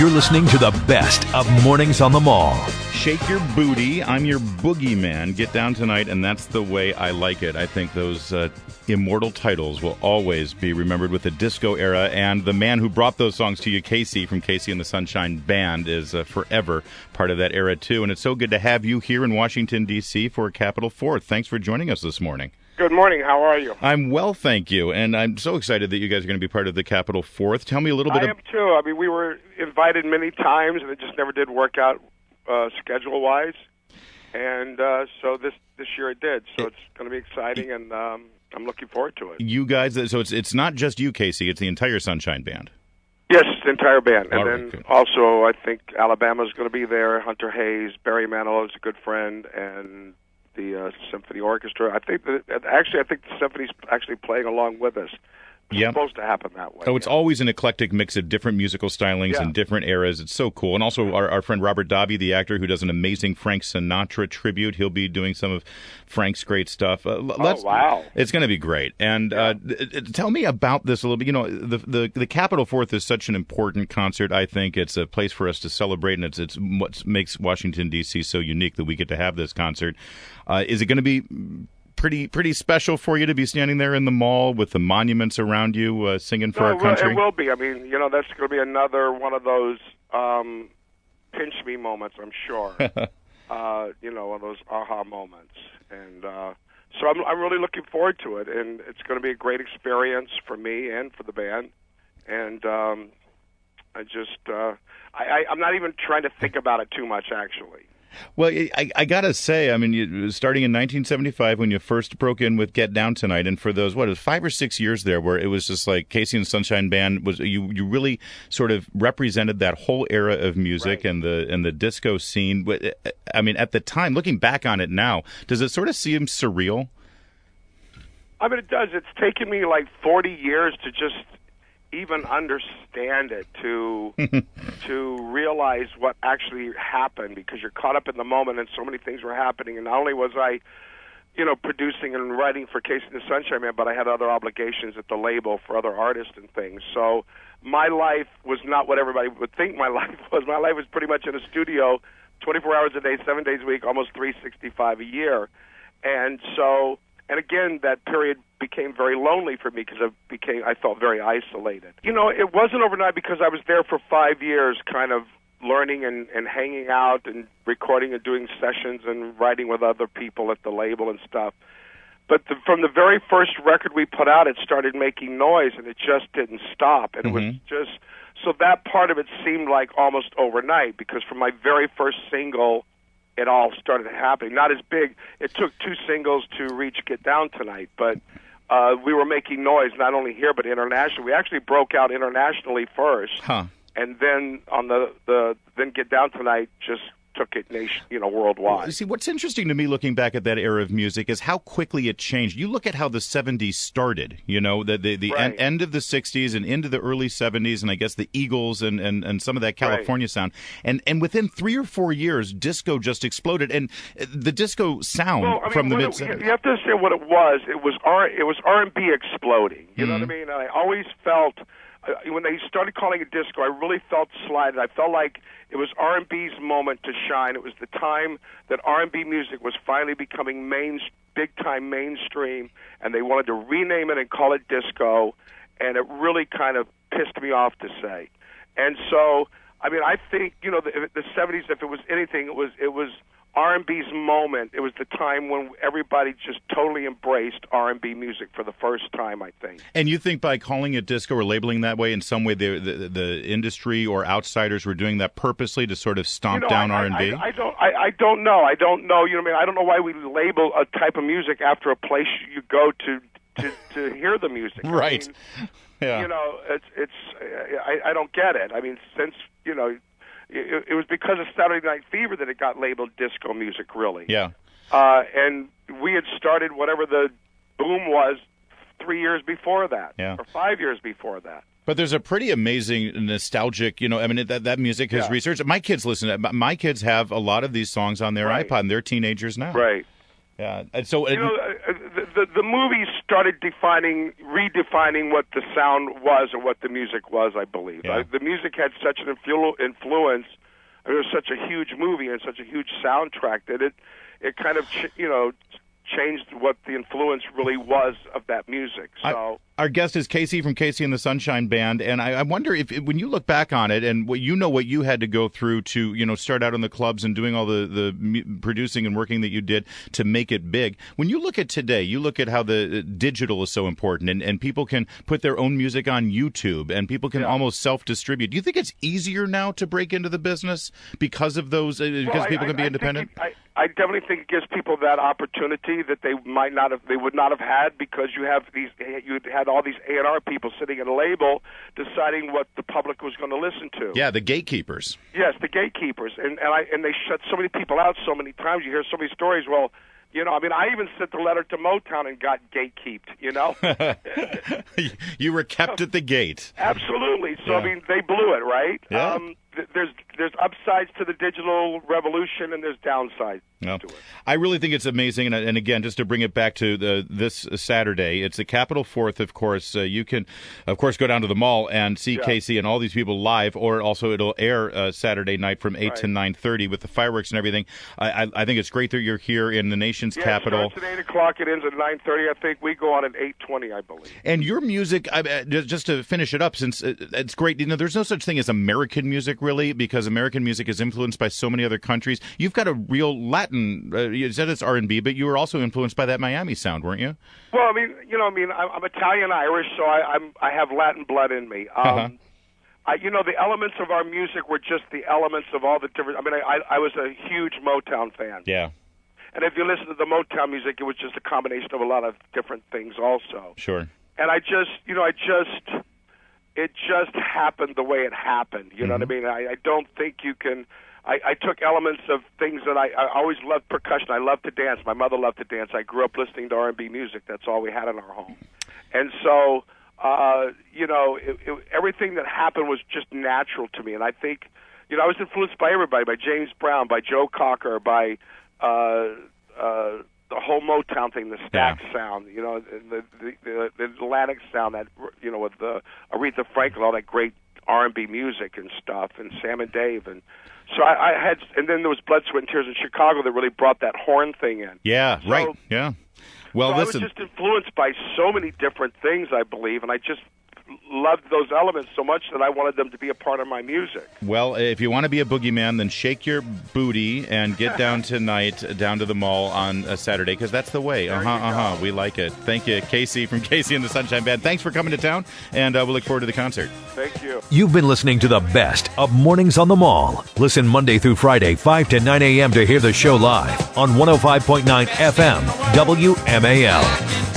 You're listening to the best of Mornings on the Mall. Shake your booty. I'm your boogeyman. Get down tonight, and that's the way I like it. I think those immortal titles will always be remembered with the disco era, and the man who brought those songs to you, Casey, from Casey and the Sunshine Band, is forever part of that era, too. And it's so good to have you here in Washington, D.C. for Capitol 4th. Thanks for joining us this morning. Good morning. How are you? I'm well, thank you. And I'm so excited that you guys are going to be part of the Capitol 4th. Tell me a little bit. I am, too. I mean, we were invited many times, and it just never did work out schedule-wise. And so this year it did. So it's going to be exciting, and I'm looking forward to it. You guys, so it's not just you, Casey. It's the entire Sunshine Band. Yes, the entire band. And then good. Also, I think Alabama's going to be there. Hunter Hayes, Barry Manilow is a good friend, and the symphony orchestra. I think the symphony's actually playing along with us. It's supposed to happen that way. Oh, it's always an eclectic mix of different musical stylings and different eras. It's so cool. And also our friend Robert Davi, the actor who does an amazing Frank Sinatra tribute, he'll be doing some of Frank's great stuff. Wow. It's going to be great. And tell me about this a little bit. You know, the Capitol 4th is such an important concert, I think. It's a place for us to celebrate, and it's what makes Washington, D.C. so unique that we get to have this concert. Is it going to be pretty special for you to be standing there in the mall with the monuments around you singing for our country? It will be. I mean, that's going to be another one of those pinch me moments, I'm sure. One of those aha moments. And so I'm really looking forward to it. And it's going to be a great experience for me and for the band. And I'm not even trying to think about it too much, actually. Well, I got to say, I mean, starting in 1975 when you first broke in with Get Down Tonight, and for those, it was 5 or 6 years there where it was just like Casey and the Sunshine Band, you really sort of represented that whole era of music and the disco scene. I mean, at the time, looking back on it now, does it sort of seem surreal? I mean, it does. It's taken me like 40 years to just even understand it, to realize what actually happened, because you're caught up in the moment and so many things were happening. And not only was I, producing and writing for Casey and the Sunshine Man, but I had other obligations at the label for other artists and things. So my life was not what everybody would think my life was. My life was pretty much in a studio 24 hours a day, 7 days a week, almost 365 a year. And again, that period became very lonely for me because I felt very isolated. It wasn't overnight because I was there for 5 years kind of learning and hanging out and recording and doing sessions and writing with other people at the label and stuff. But from the very first record we put out, it started making noise, and it just didn't stop. And it was just, so that part of it seemed like almost overnight, because from my very first single, it all started happening. Not as big. It took 2 singles to reach Get Down Tonight, but we were making noise not only here but internationally. We actually broke out internationally first, and then on then Get Down Tonight just took it worldwide. See, what's interesting to me looking back at that era of music is how quickly it changed. You look at how the 70s started, the end of the 60s and into the early 70s, and I guess the Eagles and some of that California sound. And within 3 or 4 years, disco just exploded. And the disco sound from the mid-70s. You have to understand what it was. It was R&B exploding. You know what I mean? And I always felt, when they started calling it disco, I really felt slighted. I felt like it was R&B's moment to shine. It was the time that R&B music was finally becoming big-time mainstream, and they wanted to rename it and call it disco, and it really kind of pissed me off to say. And so, I mean, I think, the 70s, if it was anything, it was R&B's moment. It was the time when everybody just totally embraced R&B music for the first time, I think. And you think by calling it disco or labeling that way, in some way the industry or outsiders were doing that purposely to sort of stomp down R&B? I don't know. I don't know. I don't know why we label a type of music after a place you go to hear the music. Right. I don't get it. I mean, since, it was because of Saturday Night Fever that it got labeled disco music, really. Yeah. And we had started whatever the boom was 3 years before that, or 5 years before that. But there's a pretty amazing nostalgic, that music has researched. My kids listen to it. My kids have a lot of these songs on their iPod, and they're teenagers now. Right. Yeah. And so, the the movies started redefining what the sound was and what the music was, I believe. Yeah. The music had such an influence. It was such a huge movie and such a huge soundtrack that it kind of changed what the influence really was of that music. So our guest is Casey from Casey and the Sunshine Band, and I wonder if when you look back on it and what you had to go through to start out in the clubs and doing all the producing and working that you did to make it big. When you look at today, you look at how the digital is so important, and people can put their own music on YouTube, and people can almost self-distribute. Do you think it's easier now to break into the business because of those? Because people can be independent. I definitely think it gives people that opportunity that they would not have had, because you had all these A&R people sitting at a label deciding what the public was going to listen to. Yeah, the gatekeepers. Yes, the gatekeepers, and they shut so many people out so many times. You hear so many stories. Well, I even sent the letter to Motown and got gatekeeped. You were kept at the gate. Absolutely. So Yeah. they blew it, right? Yeah. There's upsides to the digital revolution, and there's downsides to it. I really think it's amazing, and again, just to bring it back to this Saturday, it's the Capitol 4th, of course. You can, of course, go down to the mall and see Casey and all these people live, or also it'll air Saturday night from 8 to 9:30 with the fireworks and everything. I think it's great that you're here in the nation's capital. It starts at 8 o'clock, it ends at 9:30, I think. We go on at 8:20, I believe. And your music, just to finish it up, since it's great, there's no such thing as American music, really, because American music is influenced by so many other countries. You've got a real Latin, you said it's R&B, but you were also influenced by that Miami sound, weren't you? Well, I'm Italian-Irish, so I have Latin blood in me. The elements of our music were just the elements of all the different. I was a huge Motown fan. Yeah. And if you listen to the Motown music, it was just a combination of a lot of different things also. Sure. And it just happened the way it happened. You know what I mean? I don't think you can. I took elements of things that I always loved percussion. I loved to dance. My mother loved to dance. I grew up listening to R&B music. That's all we had in our home. And so, everything that happened was just natural to me. And I think, I was influenced by everybody, by James Brown, by Joe Cocker, by the whole Motown thing, the stack sound, the Atlantic sound, that with the Aretha Franklin, all that great R&B music and stuff, and Sam and Dave, and so I had, and then there was Blood, Sweat, and Tears in Chicago that really brought that horn thing in. Yeah, so, right. Yeah. Well, so listen. I was just influenced by so many different things, I believe, and I just loved those elements so much that I wanted them to be a part of my music. Well, if you want to be a boogeyman, then shake your booty and get down tonight, down to the mall on a Saturday, because that's the way. We like it. Thank you, Casey from Casey and the Sunshine Band. Thanks for coming to town, and we'll look forward to the concert. Thank you. You've been listening to the best of Mornings on the Mall. Listen Monday through Friday, 5 to 9 a.m. to hear the show live on 105.9 FM, WMAL.